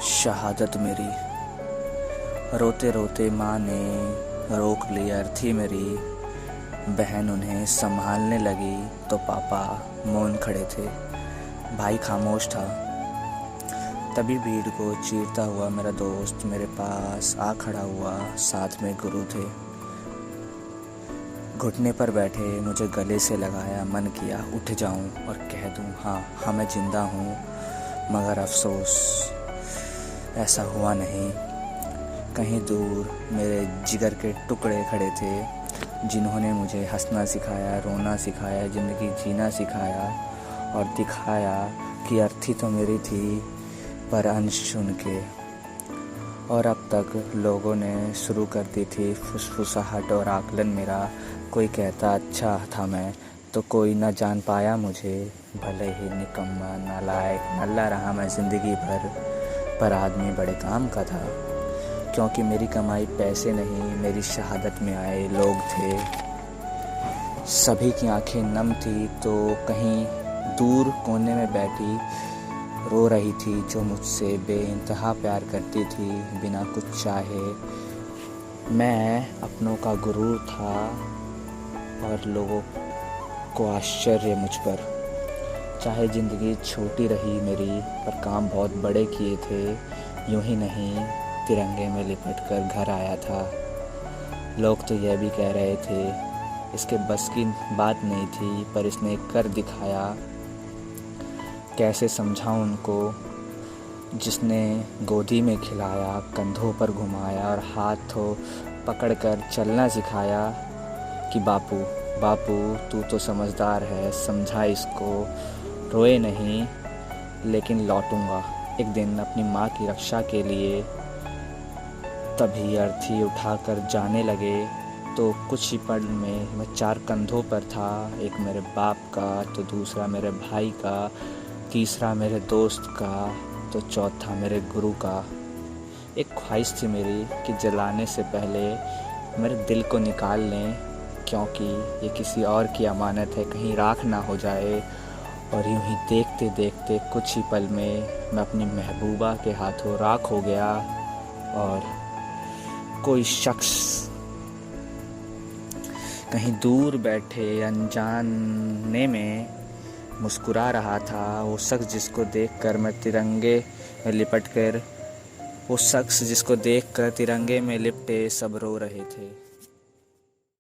शहादत मेरी। रोते रोते माँ ने रोक ली अर्थी मेरी। बहन उन्हें संभालने लगी तो पापा मौन खड़े थे। भाई खामोश था। तभी भीड़ को चीरता हुआ मेरा दोस्त मेरे पास आ खड़ा हुआ। साथ में गुरु थे। घुटने पर बैठे मुझे गले से लगाया। मन किया उठ जाऊं और कह दूं हाँ मैं जिंदा हूँ। मगर अफसोस ऐसा हुआ नहीं। कहीं दूर मेरे जिगर के टुकड़े खड़े थे, जिन्होंने मुझे हंसना सिखाया, रोना सिखाया, ज़िंदगी जीना सिखाया और दिखाया कि अर्थी तो मेरी थी पर अंश उनके। और अब तक लोगों ने शुरू कर दी थी फुसफुसाहट और आकलन मेरा। कोई कहता अच्छा था मैं तो कोई न जान पाया मुझे। भले ही निकम्मा नालायक नल्ला रहा मैं ज़िंदगी भर, पर आदमी बड़े काम का था। क्योंकि मेरी कमाई पैसे नहीं, मेरी शहादत में आए लोग थे। सभी की आंखें नम थी तो कहीं दूर कोने में बैठी रो रही थी, जो मुझसे बेइंतहा प्यार करती थी बिना कुछ चाहे। मैं अपनों का गुरूर था और लोगों को आश्चर्य मुझ पर। चाहे ज़िंदगी छोटी रही मेरी, पर काम बहुत बड़े किए थे। यूं ही नहीं, तिरंगे में लिपट कर घर आया था। लोग तो यह भी कह रहे थे इसके बस की बात नहीं थी, पर इसने कर दिखाया। कैसे समझाऊं उनको जिसने गोदी में खिलाया, कंधों पर घुमाया और हाथों पकड़कर चलना सिखाया कि बापू बापू तू तो समझदार है, समझा इसको, रोए नहीं लेकिन लौटूंगा एक दिन अपनी माँ की रक्षा के लिए। तभी अर्थी उठाकर जाने लगे तो कुछ ही पल में मैं 4 कंधों पर था। एक मेरे बाप का, तो दूसरा मेरे भाई का, तीसरा मेरे दोस्त का, तो चौथा मेरे गुरु का। एक ख्वाहिश थी मेरी कि जलाने से पहले मेरे दिल को निकाल लें, क्योंकि ये किसी और की अमानत है, कहीं राख ना हो जाए। और यूं ही देखते देखते कुछ ही पल में मैं अपनी महबूबा के हाथों राख हो गया। और कोई शख्स कहीं दूर बैठे अनजाने में मुस्कुरा रहा था। वो शख्स जिसको देखकर मैं तिरंगे में लिपट कर वो शख्स जिसको देखकर तिरंगे में लिपटे सब रो रहे थे।